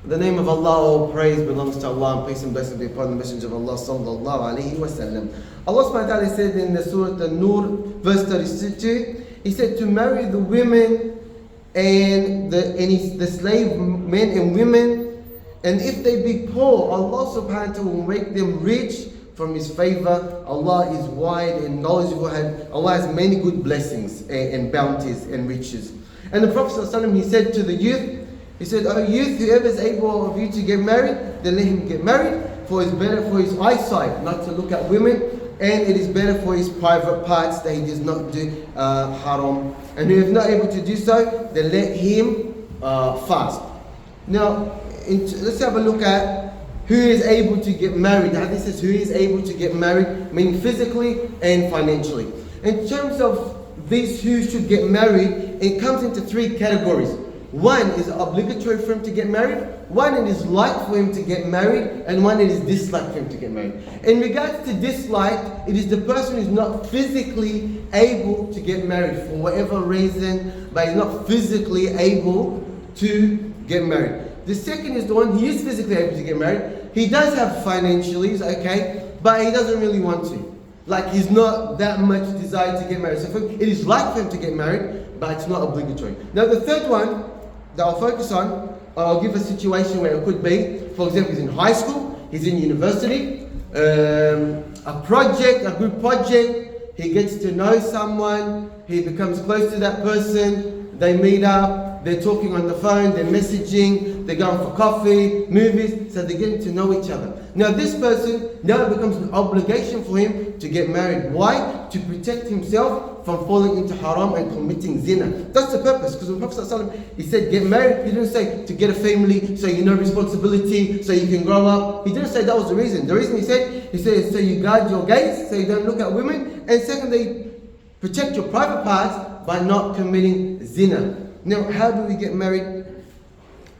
In the name of Allah, all praise belongs to Allah, and peace and blessings be upon the Messenger of Allah sallallahu alaihi wasallam. Allah subhanahu wa ta'ala said in the Surah An-Nur, verse 32, He said to marry the women and the slave men and women, and if they be poor, Allah subhanahu wa ta'ala will make them rich from His favor. Allah is wide and knowledgeable, and Allah has many good blessings and bounties and riches. And the Prophet ﷺ, he said to the youth, he said, "O youth, whoever is able of you to get married, then let him get married, for it's better for his eyesight not to look at women, and it is better for his private parts that he does not do haram. And who is not able to do so, then let him fast." Now, let's have a look at who is able to get married. The hadith says who is able to get married, meaning physically and financially. In terms of these who should get married, it comes into three categories. One is obligatory for him to get married, one it is like for him to get married, and one it is dislike for him to get married. In regards to dislike, it is the person who is not physically able to get married for whatever reason, but is not physically able to get married. The second is the one he is physically able to get married. He does have financially, okay, but he doesn't really want to. Like he's not that much desire to get married. So it is like for him to get married, but it's not obligatory. Now the third one that I'll focus on, I'll give a situation where it could be, for example, he's in high school, he's in university, a group project, he gets to know someone, he becomes close to that person, they meet up, they're talking on the phone, they're messaging, they're going for coffee, movies, so they're getting to know each other. Now this person, now it becomes an obligation for him to get married. Why? To protect himself from falling into haram and committing zina. That's the purpose, because the Prophet ﷺ, he said get married. He didn't say to get a family, so you know responsibility, so you can grow up. He didn't say that was the reason. The reason he said so you guard your gaze, so you don't look at women, and secondly, protect your private parts by not committing zina. Now, how do we get married?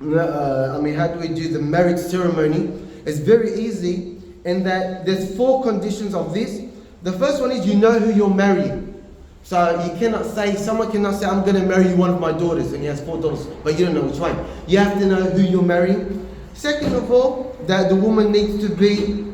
How do we do the marriage ceremony? It's very easy in that there's 4 conditions of this. The first one is you know who you're marrying. So you cannot say, someone cannot say, I'm going to marry one of my daughters, and he has 4 daughters, but you don't know which one. You have to know who you're marrying. Second of all, that the woman needs to be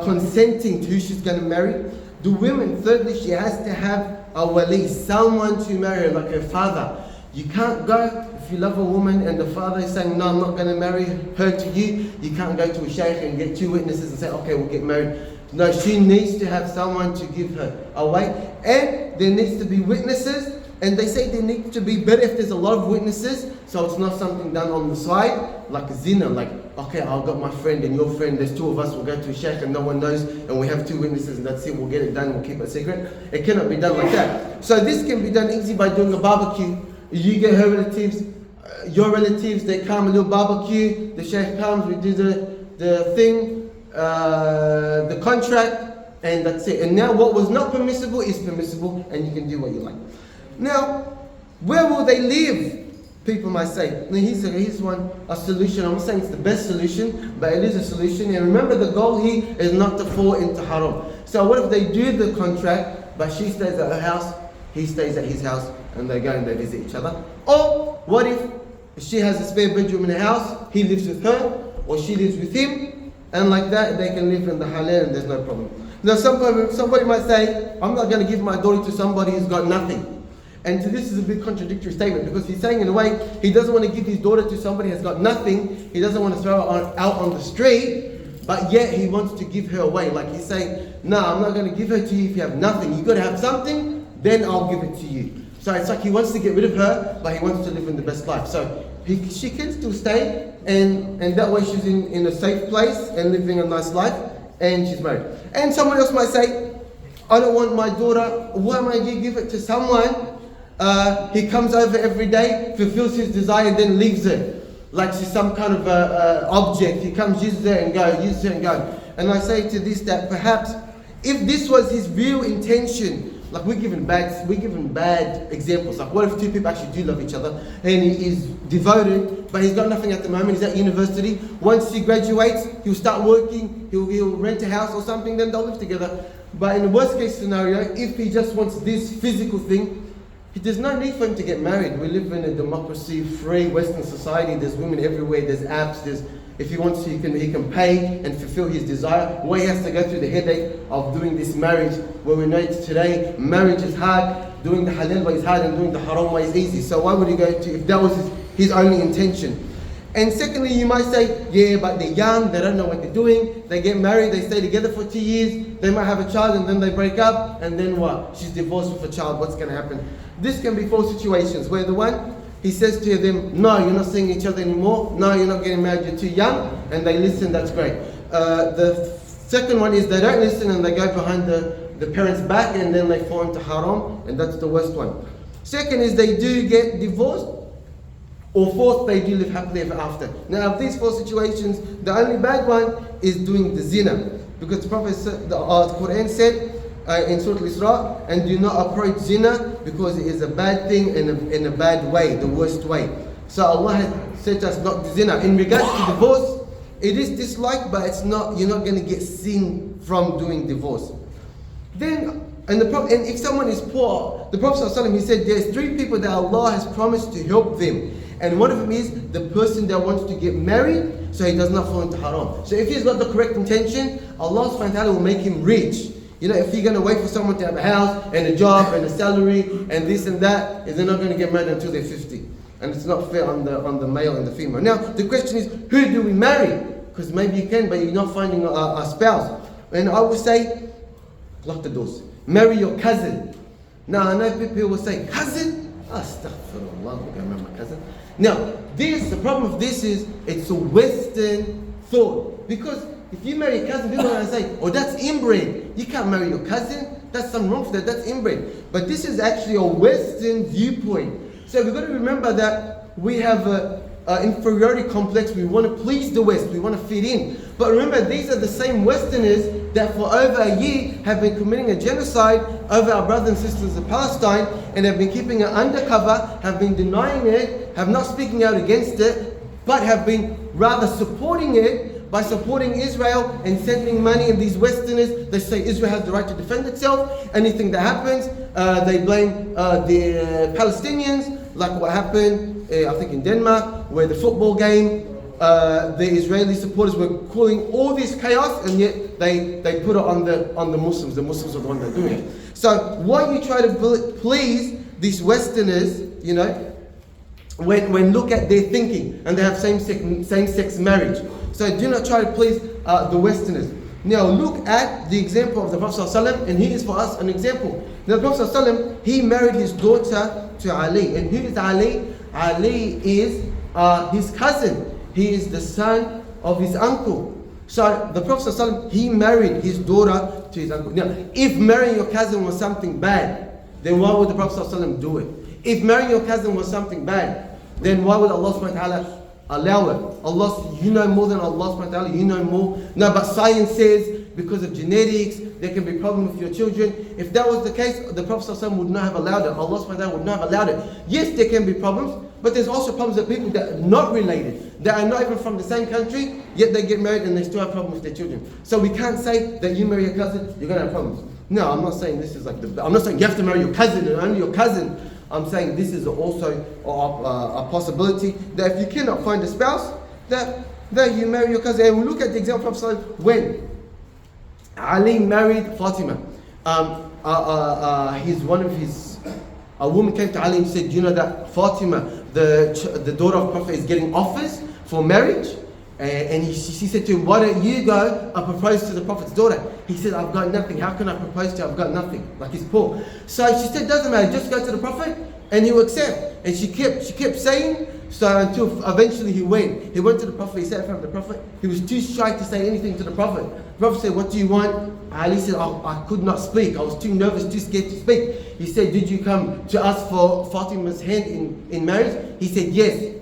consenting to who she's going to marry. The woman, thirdly, she has to have a wali, someone to marry her, like her father. You can't go, if you love a woman and the father is saying, no, I'm not going to marry her to you, you can't go to a sheikh and get 2 witnesses and say, okay, we'll get married. No, she needs to have someone to give her away. And there needs to be witnesses, and they say there needs to be better if there's a lot of witnesses, so it's not something done on the side, like a zina, like, okay, I've got my friend and your friend, there's 2 of us, we'll go to a sheikh and no one knows, and we have 2 witnesses and that's it, we'll get it done, we'll keep it secret. It cannot be done like that. So this can be done easy by doing a barbecue. You get her relatives, your relatives, they come, a little barbecue, the sheikh comes, we do the thing, the contract, and that's it. And now what was not permissible is permissible, and you can do what you like. Now, where will they live? People might say, now here's a solution. I'm not saying it's the best solution, but it is a solution. And remember, the goal here is not to fall into haram. So what if they do the contract, but she stays at her house, he stays at his house, and they go and they visit each other? Or what if she has a spare bedroom in the house, he lives with her, or she lives with him, and like that they can live in the halal and there's no problem. Now somebody might say, I'm not going to give my daughter to somebody who's got nothing. And this is a big contradictory statement, because he's saying in a way, he doesn't want to give his daughter to somebody who's got nothing, he doesn't want to throw her out on the street, but yet he wants to give her away. Like he's saying, no, I'm not going to give her to you if you have nothing. You've got to have something, then I'll give it to you. So it's like he wants to get rid of her, but he wants to live in the best life. So she can still stay, and that way she's in a safe place and living a nice life, and she's married. And someone else might say, I don't want my daughter, why am I going to give it to someone? He comes over every day, fulfills his desire, and then leaves her. Like she's some kind of object. He comes, uses her and goes, uses her and goes. And I say to this that perhaps if this was his real intention, like we're given bad examples. Like what if 2 people actually do love each other and he is devoted, but he's got nothing at the moment, he's at university. Once he graduates, he'll start working, he'll rent a house or something, then they'll live together. But in the worst case scenario, if he just wants this physical thing, There's no need for him to get married. We live in a democracy-free Western society. There's women everywhere. There's apps. If he wants to, he can pay and fulfill his desire. Why he has to go through the headache of doing this marriage, where we know today marriage is hard, doing the halal way is hard, and doing the haram way is easy. So why would he go to, if that was his only intention? And secondly, you might say, yeah, but they're young, they don't know what they're doing, they get married, they stay together for 2 years, they might have a child and then they break up, and then what? She's divorced with a child, what's going to happen? This can be 4 situations where the one, he says to them, no, you're not seeing each other anymore, no, you're not getting married, you're too young, and they listen, that's great. The second one is they don't listen and they go behind the parents' back and then they fall into haram, and that's the worst one. Second is they do get divorced, or fourth, they do live happily ever after. Now, of these 4 situations, the only bad one is doing the zina. Because the Prophet said, the Quran said in Surah Al-Isra, and do not approach zina because it is a bad thing in a bad way, the worst way. So Allah has said to us not to zina. In regards to divorce, it is disliked, but it's not. You're not going to get sin from doing divorce. Then, and if someone is poor, the Prophet ﷺ, he said there's 3 people that Allah has promised to help them. And one of them is the person that wants to get married, so he does not fall into haram. So if he's got the correct intention, Allah subhanahu wa ta'ala will make him rich. You know, if you're going to wait for someone to have a house and a job and a salary and this and that, they're not going to get married until they're 50. And it's not fair on the male and the female. Now, the question is, who do we marry? Because maybe you can, but you're not finding a spouse. And I would say, lock the doors. Marry your cousin. Now, I know people will say, cousin? Astaghfirullah, I can't remember my cousin. Now, the problem of this is, it's a Western thought. Because if you marry a cousin, people are going to say, oh, that's inbred. You can't marry your cousin. That's something wrong with that. That's inbred. But this is actually a Western viewpoint. So we've got to remember that we have an inferiority complex. We want to please the West. We want to fit in. But remember, these are the same Westerners that for over a year have been committing a genocide over our brothers and sisters of Palestine, and have been keeping it undercover, have been denying it, have not speaking out against it, but have been rather supporting it by supporting Israel and sending money. And these Westerners, they say Israel has the right to defend itself. Anything that happens, they blame the Palestinians, like what happened, I think in Denmark, where the football game, the Israeli supporters were calling all this chaos, and yet they put it on the Muslims. The Muslims are the ones that are doing it. So why you try to please these Westerners, you know, when look at their thinking, and they have same-sex marriage. So do not try to please the Westerners. Now look at the example of the Prophet ﷺ, and he is for us an example. Now the Prophet ﷺ, he married his daughter to Ali. And who is Ali? Ali is his cousin. He is the son of his uncle. So the Prophet ﷺ, he married his daughter to his uncle. Now, if marrying your cousin was something bad, then why would the Prophet ﷺ do it? If marrying your cousin was something bad, then why would Allah subhanahu wa ta'ala allow it? Allah, you know more than Allah subhanahu wa ta'ala, you know more. No, but science says because of genetics, there can be problems with your children. If that was the case, the Prophet ﷺ would not have allowed it. Allah subhanahu wa ta'ala would not have allowed it. Yes, there can be problems, but there's also problems with people that are not related, that are not even from the same country, yet they get married and they still have problems with their children. So we can't say that you marry your cousin, you're going to have problems. No, I'm not saying this is like I'm not saying you have to marry your cousin and only your cousin. I'm saying this is also a possibility that if you cannot find a spouse, that you marry your cousin. And we look at the example of when Ali married Fatima. A woman came to Ali and said, you know that Fatima, the daughter of Prophet, is getting offers for marriage? And she said to him, why don't you go and propose to the Prophet's daughter? He said, I've got nothing. How can I propose to her? I've got nothing. Like he's poor. So she said, doesn't matter. Just go to the Prophet and he will accept. And she kept saying, so until eventually he went. He went to the Prophet. He sat in front of the Prophet. He was too shy to say anything to the Prophet. The Prophet said, what do you want? Ali said, I could not speak. I was too nervous, too scared to speak. He said, did you come to ask for Fatima's hand in marriage? He said, yes.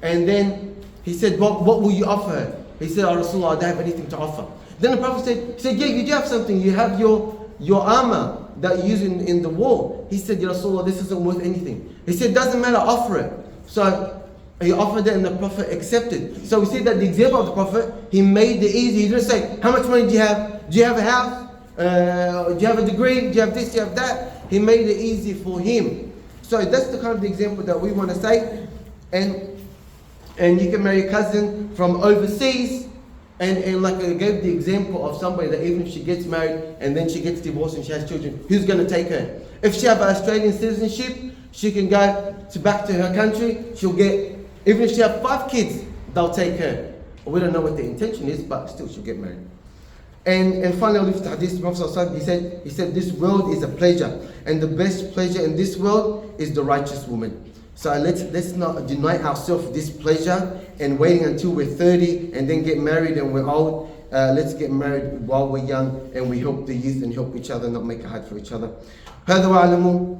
And then he said, what will you offer her? He said, Rasulullah, I don't have anything to offer. Then the Prophet said, yeah, you do have something. You have your armor that you use in the war. He said, Ya Rasulullah, this isn't worth anything. He said, doesn't matter, offer it. So he offered it and the Prophet accepted. So we see that the example of the Prophet, he made it easy. He didn't say, how much money do you have? Do you have a house? Do you have a degree? Do you have this? Do you have that? He made it easy for him. So that's the kind of the example that we want to say. And you can marry a cousin from overseas. And like I gave the example of somebody that even if she gets married and then she gets divorced and she has children, who's going to take her? If she has Australian citizenship, she can go back to her country. She'll get, even if she has 5 kids, they'll take her. We don't know what the intention is, but still she'll get married. And finally, I'll leave the hadith. Prophet he said, this world is a pleasure, and the best pleasure in this world is the righteous woman. So let's not deny ourselves this pleasure and waiting until we're 30 and then get married and we're old. Let's get married while we're young and we help the youth and help each other, not make it hard for each other. هذا واعلموا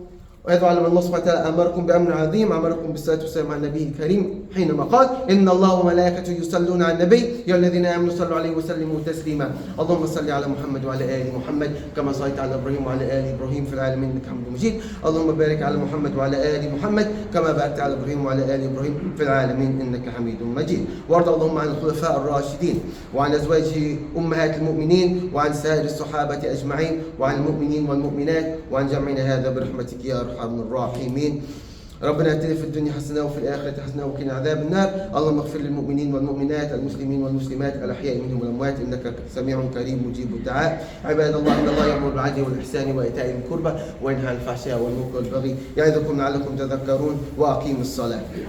الله سبحانه وتعالى أمركم بأمر عظيم، أمركم بالصلاة والسلام على النبي الكريم حينما قال إن الله وملائكته يصلون على النبي يا الذين آمنوا صلوا عليه وسلموا تسليما. اللهم صل على محمد وعلى آل محمد كما صليت على إبراهيم وعلى آل إبراهيم في العالمين إنك حميد مجيد. اللهم بارك على محمد وعلى آل محمد كما باركت على إبراهيم وعلى آل إبراهيم في العالمين إنك حميد مجيد. وارض اللهم عن الخلفاء الراشدين وعن أزواج أمهات المؤمنين وعن سائر الصحابة أجمعين وعن المؤمنين والمؤمنات وعن جمعنا هذا برحمتك يا أرحم الراحمين. ربنا اتنا في الدنيا حسنة وفي الآخرة حسنة وقنا عذاب النار. اللهم اغفر للمؤمنين والمؤمنات المسلمين والمسلمات الأحياء منهم والأموات إنك سميع كريم مجيب الدعاء. عباد الله إن الله يأمر بالعدل والإحسان وإيتاء ذي القربى وينهى عن الفحشاء والمنكر والبغي يعظكم لعلكم تذكرون وأقيموا الصلاة.